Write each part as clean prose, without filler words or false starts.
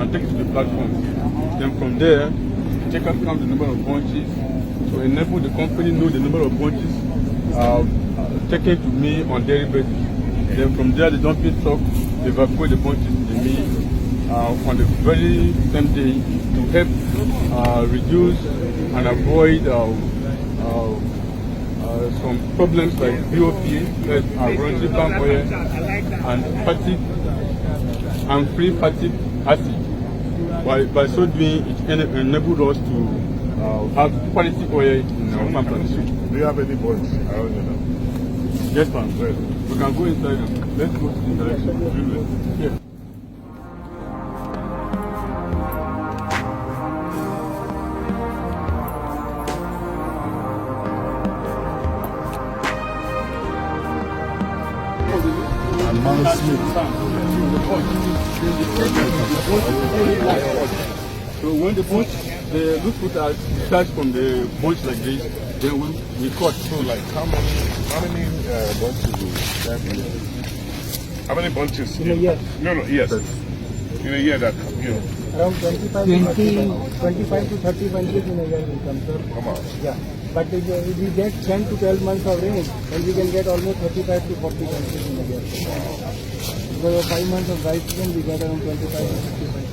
and take it to the platform. Then from there, checker counts the number of bunches to enable the company know the number of bunches taken to me on daily basis. Then from there, the dumping truck evacuate the bunches to the mill on the very same day to help reduce and avoid some problems like BOP, running palm oil, and fatigue and free fatty acid. By so doing, it enabled us to have quality oil in our farm plantation. Do you have any boats around you now? Yes, ma'am. Well, we can go inside and let's go to the direction. Yeah. So when the loose fruit are detached from the bunch like this, then we cut. So like how many bunches do you have? How many bunches? In a year? No, yes. In a year that, Around 25 to 30 bunches in a year will come, sir. Come on. Yeah. But if we get 10 to 12 months of rain, then we can get almost 35 to 40 bunches in a year. Because of 5 months of dry season, we get around 25 to 50 bunches.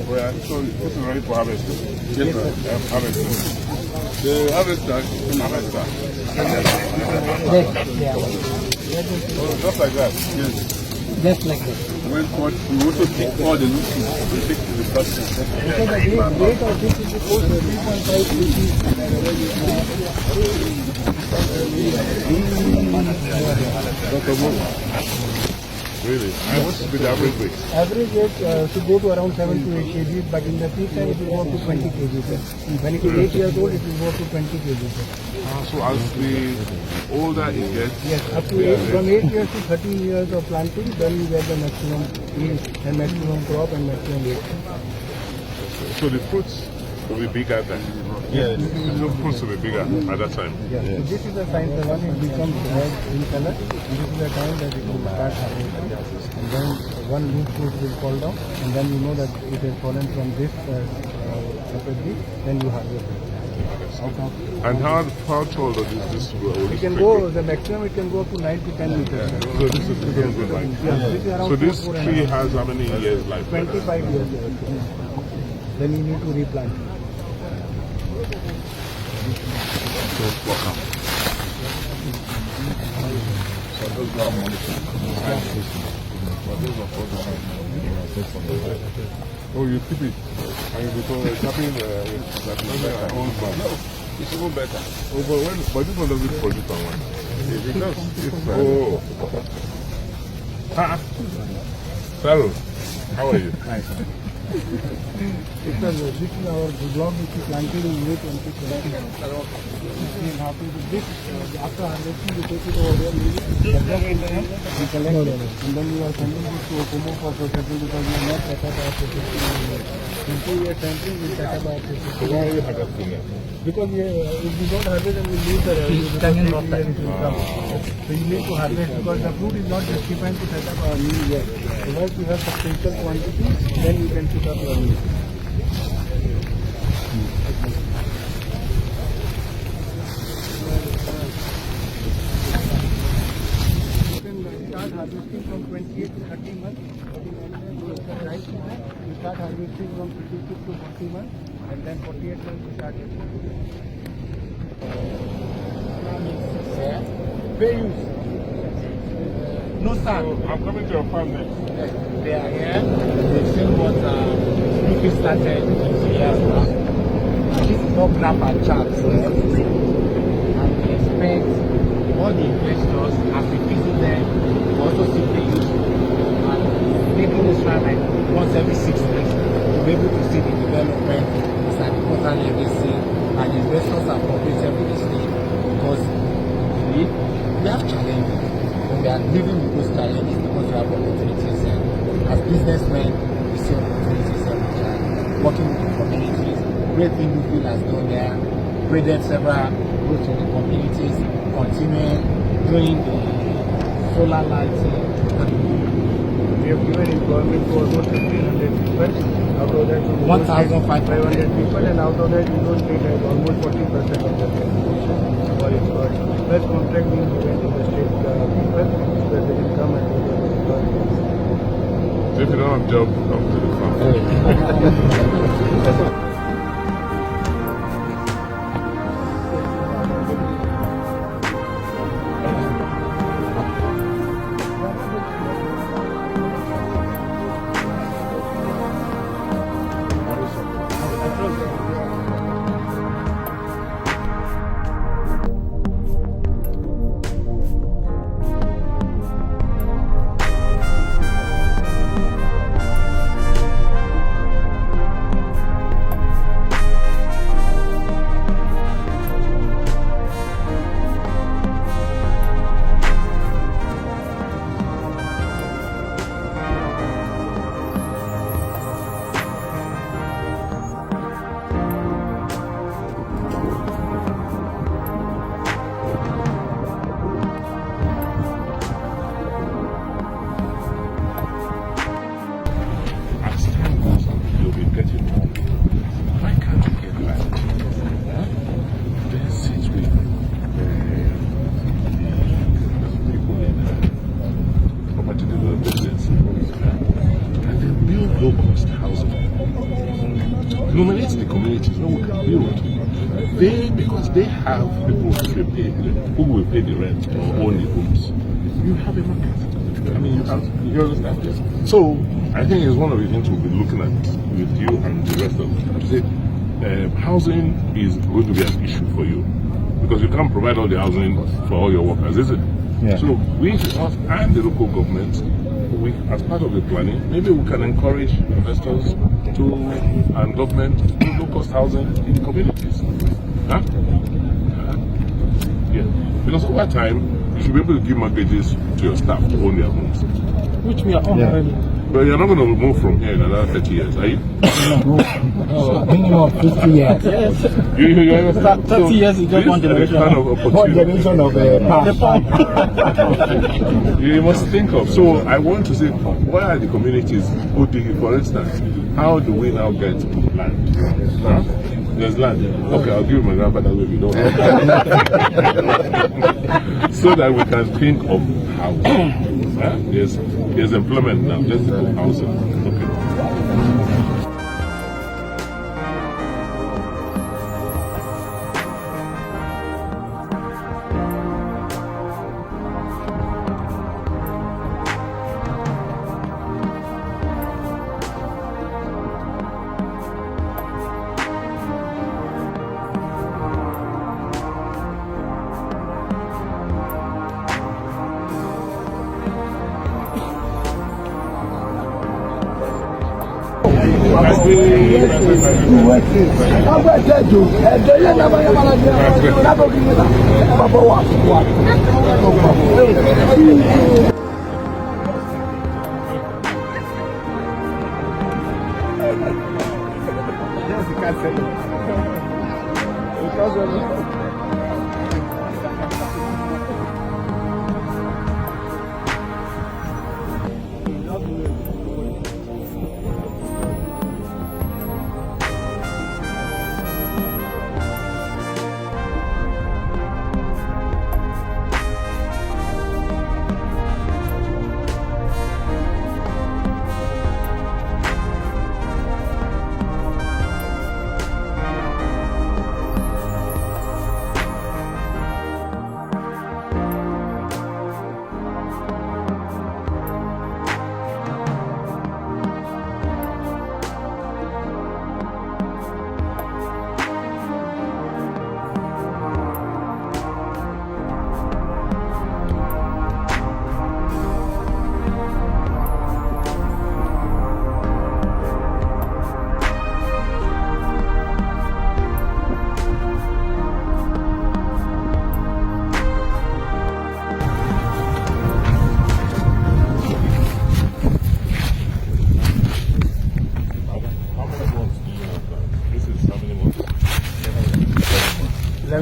Well, so this is ready for harvest. Yes, sir. Harvest. The harvester. Just like that. Yes. Just like that. When cut, we also take all the loose fruit and take to the platform. Because the weight of this is supposed to be 3.5 kg. Really? And what should be the average weight? Average weight should go to around 7 to 8 kg, but in the peak time it will go up to 20 kg. When it is 8 years old, it will go up to 20 kg. So as the older it gets, Yes, up to 8, from 8 years to 13 years of planting, then you get the maximum yield and maximum crop and maximum weight. so the fruits will be bigger then. Yes. The fruits will be bigger at that time. Yes. So this is the sign that when it becomes red in color, this is the time that it will start harvesting. And then one loose fruit will fall down, and then you know that it has fallen from this separately, then you harvest it. And how tall does this grow? It can go, the maximum it can go up to 9 to 10 meters. So this is the good life. Yeah, this is around So this 4 tree has how many years life? 25 years. Then you need to replant. Oh, you keep it. And you become tapping It's even better. Oh, but this one doesn't produce on one. It does. Oh. Carol, how are you? Because this is our blog which we planted in May 2020. This, after harvesting, we take it over there, we collect it, and then we are sending this to Okomo for processing because we are not set up our processing. In 2 years time, we set up our processing. So why are you harvesting it? Because if we don't harvest, then we lose the revenue. So you need to harvest because the fruit is not justified to set up our new year. So once you have substantial quantity, then you can put up your new. You can start harvesting from 28 to 30 months. You start harvesting from 56 to 40 months, and then 48 months you start it. Where use? No sand. I'm coming to your farm next. They are here. They've seen what Dufil started 2 years back. This is not graph and charts. And we expect all the investors, as we visit them, also see the use and making this run like once every 6 weeks to be able to see the development. It's an important legacy, and investors are cooperative with this thing because we have challenges. We are living with those challenges because we have opportunities. As businessmen, we see opportunities every time. Working with the communities, great thing Dufil has done there, created several groups in the communities, continuing doing the solar lighting. We have given employment to almost 1,500 people. Out of that 1,500 people, and out of that, real estate has almost 40% of the population for its work. Plus, contract being given to the state people so that they can come and do the work. So if you don't have job, come to the farm. Nominate the communities who can build. Because they have people who will pay the rent or own the homes. You have a market. I mean, you understand this? So, I think it's one of the things we'll be looking at with you and the rest of them. To say, housing is going to be an issue for you because you can't provide all the housing for all your workers, is it? Yeah. So, we and the local government, as part of the planning, maybe we can encourage investors and government to do low-cost housing in the communities. Huh? Yeah. Because over time, you should be able to give mortgages to your staff to own their homes. Which we are on already. But you're not going to move from here in another 30 years, are you? Minimum 50 years. Yes. You understand? 30 years is just one generation. Kind of One generation of past. You must think of. So I want to say, why are the communities voting? For instance, how do we now get land? Huh? There's land. Okay, I'll give you my grandfather if you don't. So that we can think of housing. There's employment now. Let's think of housing. Okay.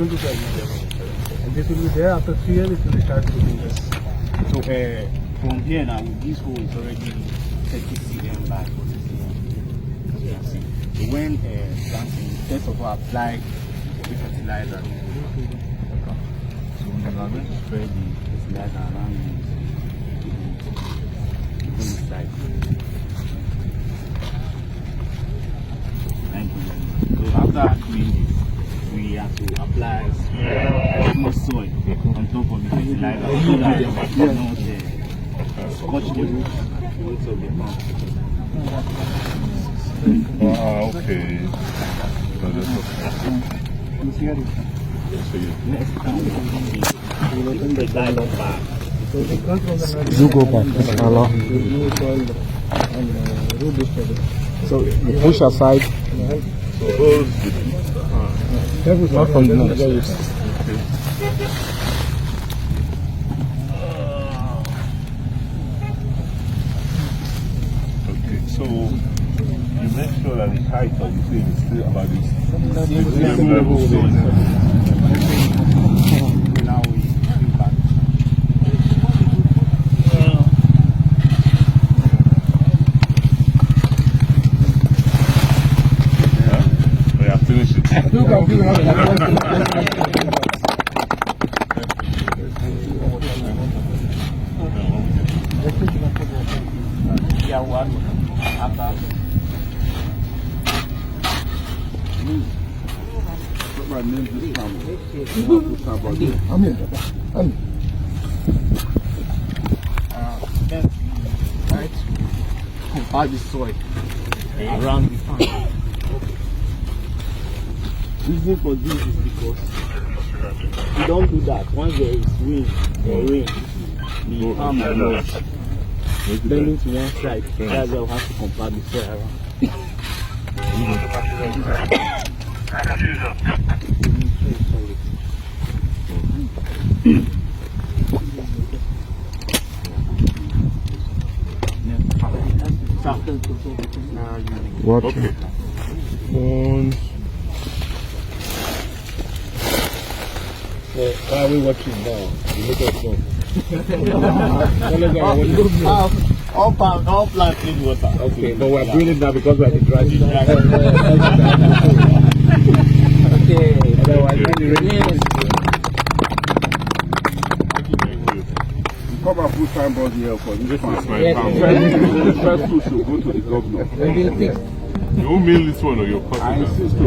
To 12 months. And this will be there after 3 years, it will start looking this. So from here now, this hole is already 30 cm back. when planting, first of all apply the fertilizer. So we are going to spread the fertilizer around the side. Thank you. So after doing this, we have to apply more soil on top of the fertilizer so that it will not scorch the roots of the plant. Okay. So that's okay. Next time, we will open the nylon bag. Zugo back. So you push aside. So those Not from the nose. okay. So you make sure that the height of the thing is still about this same level. Now we fill back. We are finishing. Yeah, one after. Then try to compact the soil around the farm. Reason for this is because you don't do that once there is wind or rain, the farm will bending to one side. That's why we have to compact the soil around. What? Okay. One. So why are we watching now? You make us know. All plants need water. Okay, but we're doing it now because we're dehydrated. Okay. Otherwise, when the rain Yes. Come and put signboard here for this This is my Yes. farm. The first two should go to the governor. You won't mail this one or your cousin. I insist to.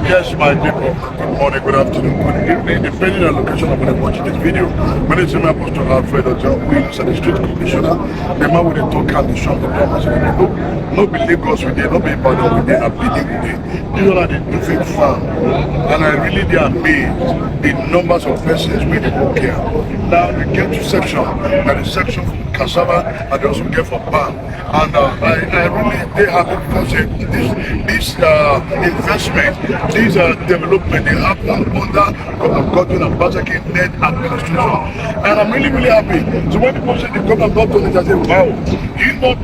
Yes, my people, good morning, good afternoon, good evening, depending on the location of when you're watching this video. My name is Apostle Alfredo John Williams, and the Street Commissioner. The man with the talk and the shop, the promise of the people. No be Lagos with it, no be Ibadan with it, I'm pleading with it. These are the Dufil farm, and I really dey amazed the numbers of persons we work here. Now we get to section, and the section from Cassava, and also get for palm. And I really dey happy because this investment, this development, they happen under Godwin and Basaki net administration. And I'm really, really happy. So when people say the government got done it, I say, wow, you know,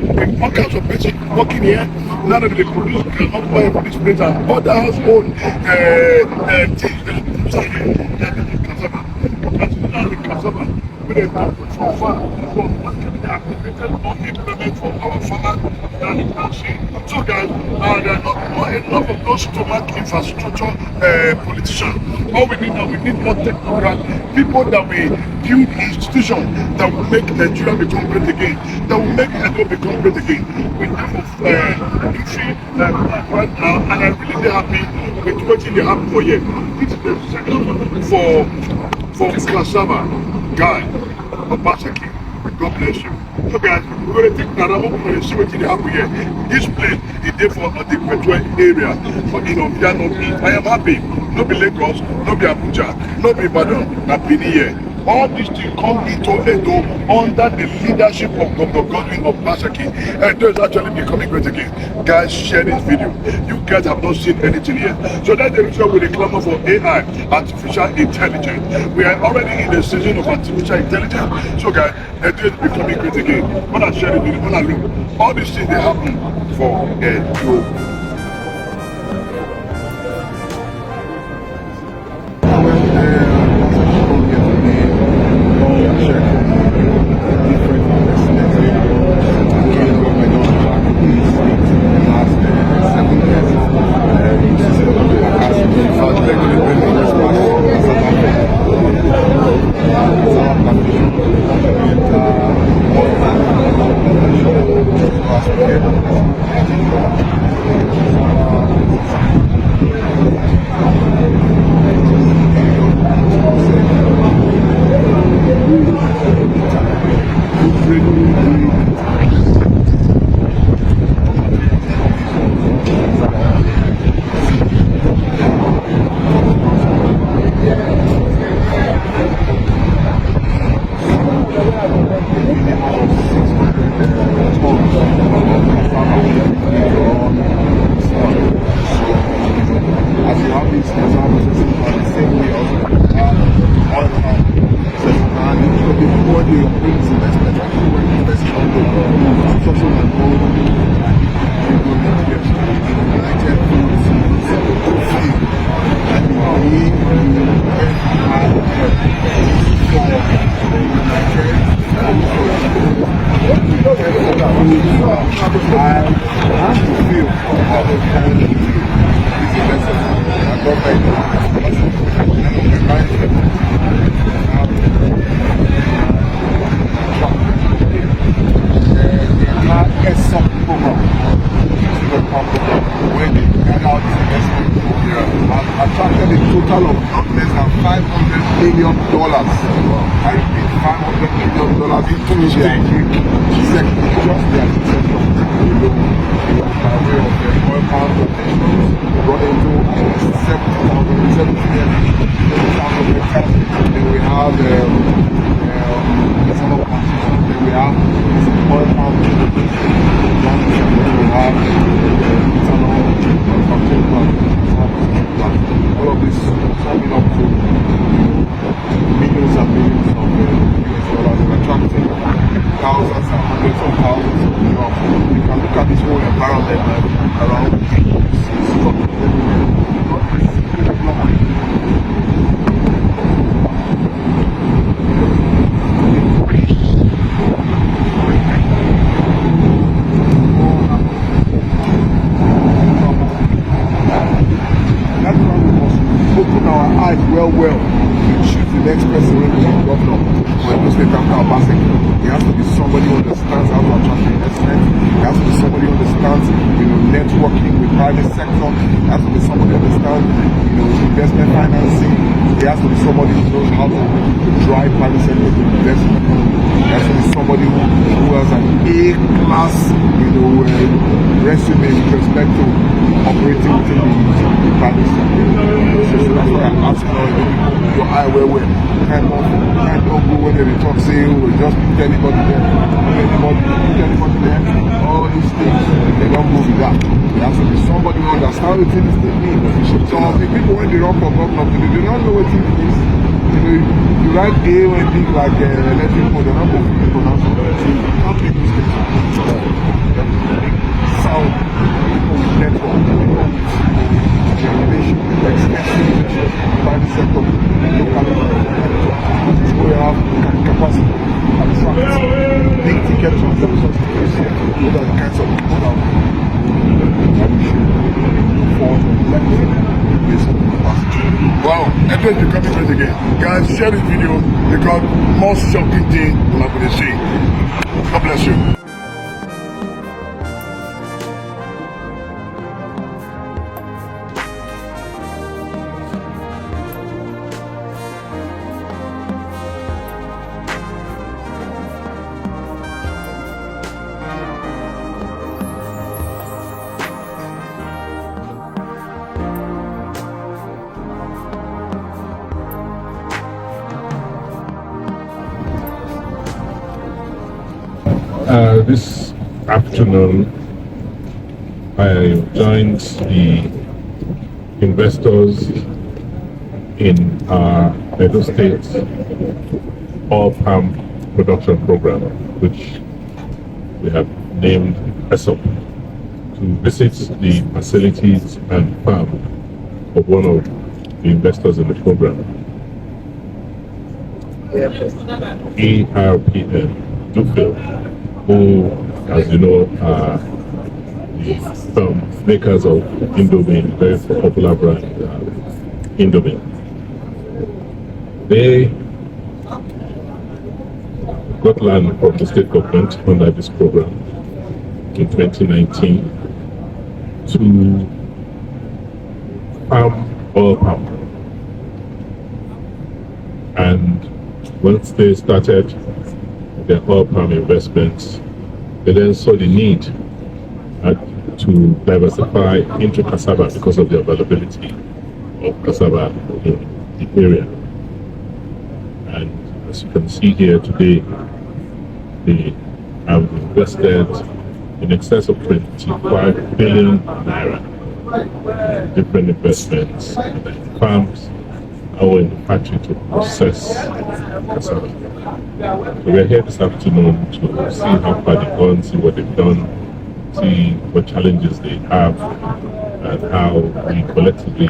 all kinds of people working here, now that they produce cannot buy for this place and other household cassava, with a from far. So what can be activated or implemented for our farmers than you can see. So guys, there are not enough of those stomach infrastructure politicians. All we need now, we need more technocrats, people that will build institutions that will make Nigeria become great again, that will make Edo become great again. We have Dufil right now, and I'm really happy with what they happen for you. This is the second for Cassava guy of Basaki. God bless you. So guys, we're going to take Naramo, we're going to see what they happen here. This place is there for the Petue area, for Innovia, no East. I am happy. No be Lagos, no be Abuja, no be Ibadan, na Benin here. All these things come into Edo under the leadership of Governor Godwin of Basaki. Edo is actually becoming great again. Guys, share this video. You guys have not seen anything here. So that's the reason we clamor for AI, artificial intelligence. We are already in the season of artificial intelligence. So guys, Edo is becoming great again. When I share the video, when I look, all these things they happen for Edo. Attracted a total of not less than $500 million. I repeat, $500 million into the sector, just the sector by way of the oil power plantations brought into 70,000 hectares. Then we have Cassava plantation. Then we have oil power plantations. Then we have ethanol manufacturing plant. All of this summing up to millions and millions of US dollars and attracting thousands and hundreds of thousands of jobs. You can look at this whole environment around well, to choose the next person when we are governor or a state after Basaki. It has to be somebody who understands how to attract investment. It has to be somebody who understands, networking with private sector. It has to be somebody who understands There has to be somebody who knows how to drive private sector to invest in the economy. There has to be somebody who has an A-class, resume with respect to operating within the private sector. So that's why I'm asking all the people, your eye where can't go when they talk, say, oh, just pick anybody there, all these things, they don't go with that. There has to be somebody who understands what things they mean. So the people when they run for governor, they do not know what it is. You write A when big like electric people, they're not going to pronounce it. So you can't make mistakes. Sound, people with network, people with generation, extensive private sector, local so we have capacity, attract big ticket transactions, those are the kinds of people that we should look forward to electing based on the capacity. Wow, Edward is becoming great again. Guys, share this video because more shocking thing we're not going to see. God bless you. This afternoon, I joined the investors in our Edo State oil palm production program, which we have named ESOP, to visit the facilities and farm of one of the investors in the program, ERPN, Dufil, who, as you know, are the makers of Indomie, very popular brand, Indomie. They got land from the state government under this program in 2019 to farm oil palm. And once they started their oil palm investments, they then saw the need to diversify into cassava because of the availability of cassava in the area. And as you can see here today, they have invested in excess of 25 billion naira in different investments in farms or in the factory to process cassava. So we're here this afternoon to see how far they've gone, see what they've done, see what challenges they have, and how we collectively,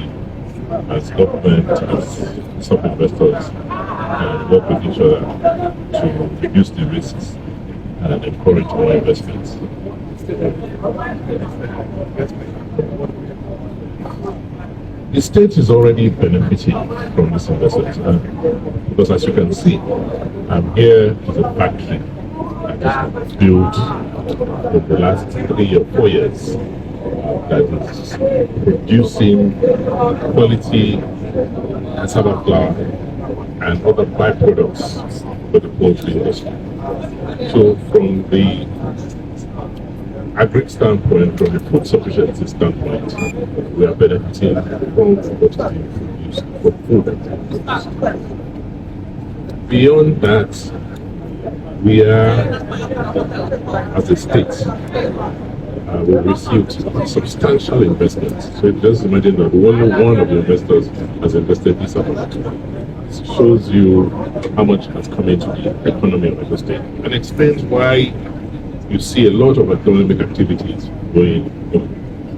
as government, as sub-investors, work with each other to reduce the risks and encourage more investments. The state is already benefiting from this investment because, as you can see, here is a factory that has been built in the last 3 or 4 years that is producing quality cassava flour and other byproducts for the poultry industry. So from the agri standpoint, from the food sufficiency standpoint, we are benefiting from what is being produced for food. Beyond that, we are, as a state, we received substantial investments. So just imagine that only one of the investors has invested this amount. It shows you how much has come into the economy of the state, and explains why you see a lot of economic activities going on.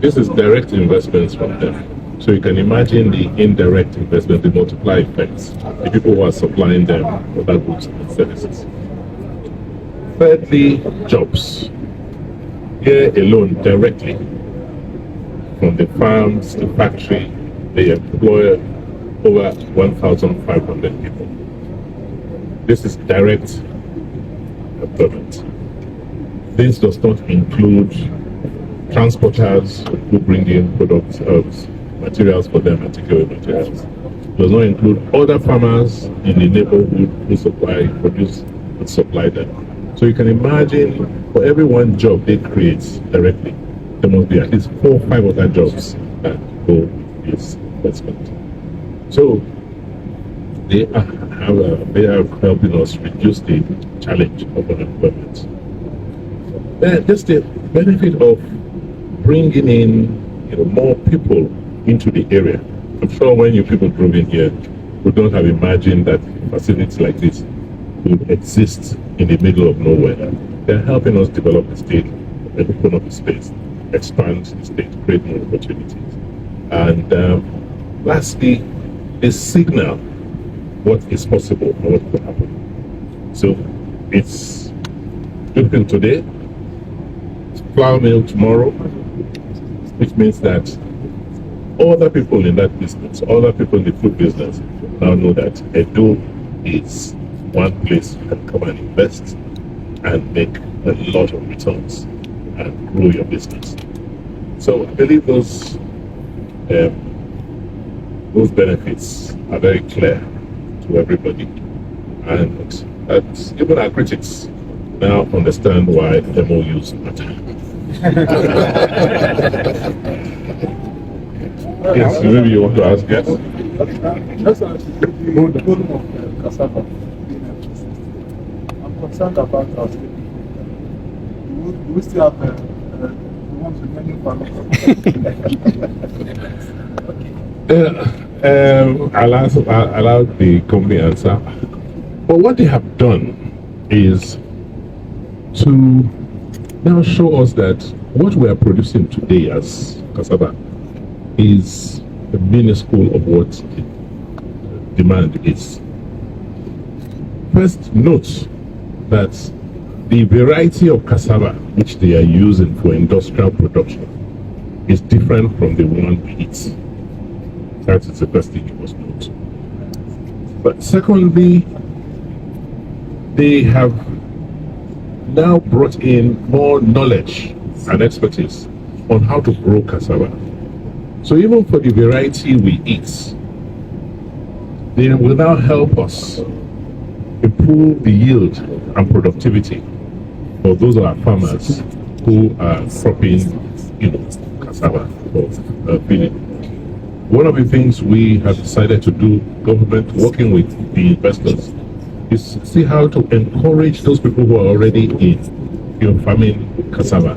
This is direct investments from them. So you can imagine the indirect investment, the multiplier effects, the people who are supplying them other goods and services. Thirdly, jobs. Here alone, directly, from the farms, the factory, they employ over 1,500 people. This is direct employment. This does not include transporters who bring in products, materials for them and take away materials. does not include other farmers in the neighborhood who produce and supply them. So you can imagine for every one job they create directly, there must be at least 4 or 5 other jobs that go this investment. So they are helping us reduce the challenge of unemployment. Then just the benefit of bringing in more people into the area. I'm sure when you people drove in here, we don't have imagined that facilities like this would exist in the middle of nowhere. They're helping us develop the state, open up the space, expand the state, create more opportunities. And lastly, they signal what is possible and what could happen. So it's Dufil today, it's flour mill tomorrow, which means that other people in that business, other people in the food business now know that Edo is one place you can come and invest and make a lot of returns and grow your business. So I believe those benefits are very clear to everybody, and that even our critics now understand why MOUs matter. Yes, maybe you want to ask, yes? Just the volume of cassava. I'm concerned about our state. Do we still have the ones with many farmers? Allow the company answer. But what they have done is to now show us that what we are producing today as cassava is a minuscule of what the demand is. First, note that the variety of cassava which they are using for industrial production is different from the one we eat. That is the first thing you must note. But secondly, they have now brought in more knowledge and expertise on how to grow cassava. So even for the variety we eat, they will now help us improve the yield and productivity of those of our farmers who are cropping, cassava for feeding. One of the things we have decided to do, government working with the investors, is see how to encourage those people who are already in farming cassava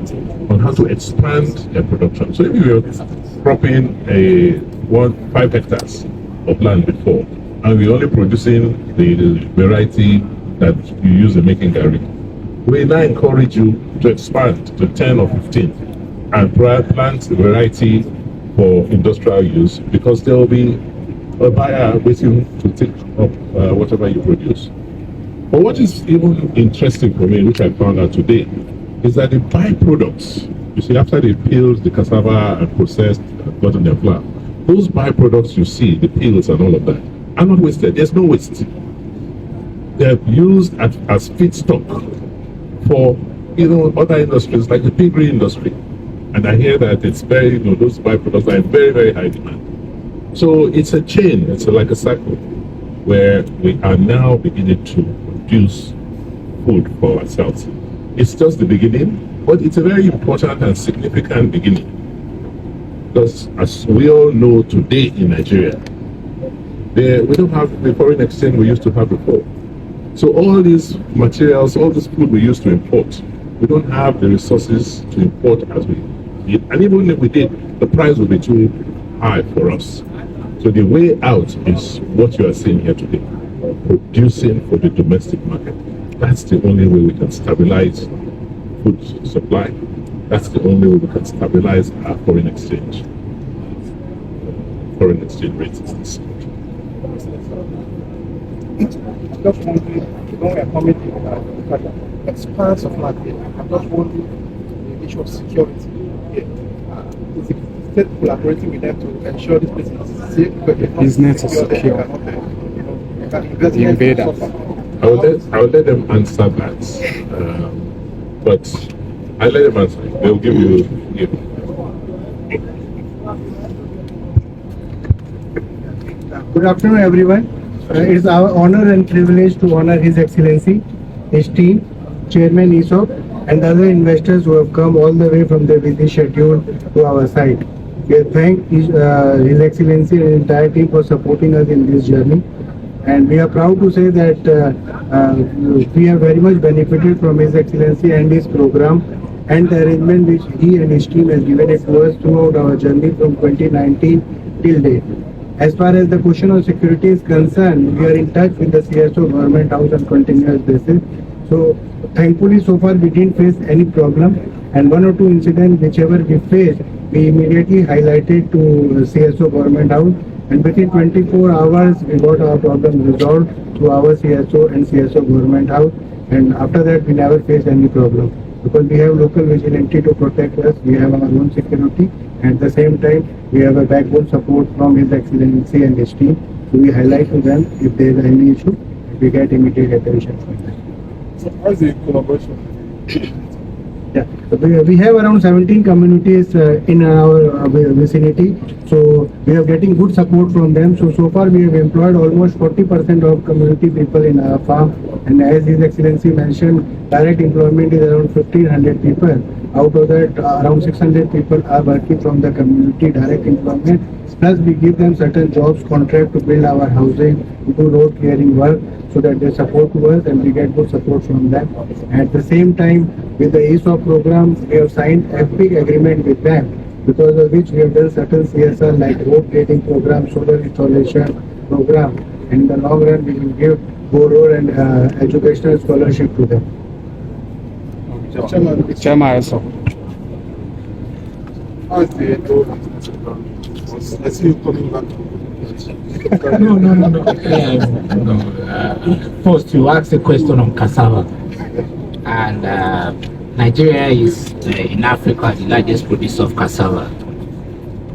on how to expand their production. So if you're cropping 5 hectares of land before, and we're only producing the variety that you use in making garri, we now encourage you to expand to 10 or 15 and plant the variety for industrial use, because there will be a buyer waiting to take up whatever you produce. But what is even interesting for me, which I found out today, is that the byproducts, you see, after they peeled the cassava and processed and gotten their flour, those byproducts you see, the peels and all of that, are not wasted. There's no waste. They're used as feedstock for other industries like the piggery industry. And I hear that it's very, those byproducts are in very, very high demand. So it's a chain, it's like a cycle, where we are now beginning to produce food for ourselves. It's just the beginning, but it's a very important and significant beginning. Because as we all know today in Nigeria, we don't have the foreign exchange we used to have before. So all these materials, all this food we used to import, we don't have the resources to import as we need. And even if we did, the price would be too high for us. So the way out is what you are seeing here today, producing for the domestic market. That's the only way we can stabilize food supply. That's the only way we can stabilize our foreign exchange rates in this country. Just wondering, when we are coming to the expanse of land here, I'm just wondering the issue of security here. Is the state collaborating with them to ensure this place is safe? Business is secure. The invaders. I will let them answer that. But I let them answer. They'll give you. Good afternoon, everyone. It's our honor and privilege to honor His Excellency, his team, Chairman ESOP, and the other investors who have come all the way from their busy schedule to our site. We thank His Excellency and the entire team for supporting us in this journey. And we are proud to say that we have very much benefited from His Excellency and his program and the arrangement which he and his team has given it to us throughout our journey from 2019 till date. As far as the question of security is concerned, we are in touch with the CSO government house on continuous basis. So thankfully so far we didn't face any problem, and one or two incidents whichever we faced, we immediately highlighted to CSO government house, and within 24 hours we got our problem resolved through our CSO and CSO government house, and after that we never faced any problem. Because we have local vigilante to protect us, we have our own security, and at the same time we have a backbone support from His Excellency and his team. So we highlight to them if there is any issue, we get immediate attention from them. So how's the collaboration? Yeah, so we have around 17 communities in our vicinity, so we are getting good support from them. So far we have employed almost 40% of community people in our farm, and as His Excellency mentioned, direct employment is around 1500 people. Out of that, around 600 people are working from the community direct employment. Plus we give them certain jobs contract to build our housing, do road clearing work, so that they support to us and we get good support from them. At the same time, with the ESOP program, we have signed FP agreement with them, because of which we have done certain CSR like road grading program, solar installation program, and in the long run we will give borrower and educational scholarship to them. Chairman ESOP. How's the I see you coming back. No. First, you asked a question on cassava, and Nigeria is in Africa the largest producer of cassava,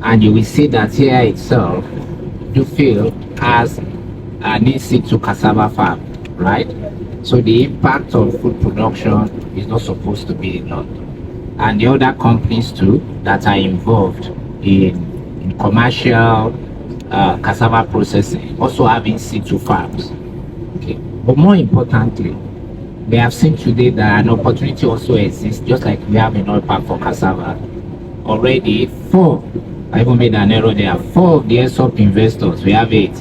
and you will see that here itself, Dufil has an in-situ cassava farm, right? So the impact on food production is not supposed to be enough, and the other companies too that are involved in commercial cassava processing also have in-situ farms. Okay, but more importantly, we have seen today that an opportunity also exists, just like we have in oil park for cassava. Already I even made an error there, 4 of the ESOP investors, we have 8,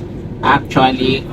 actually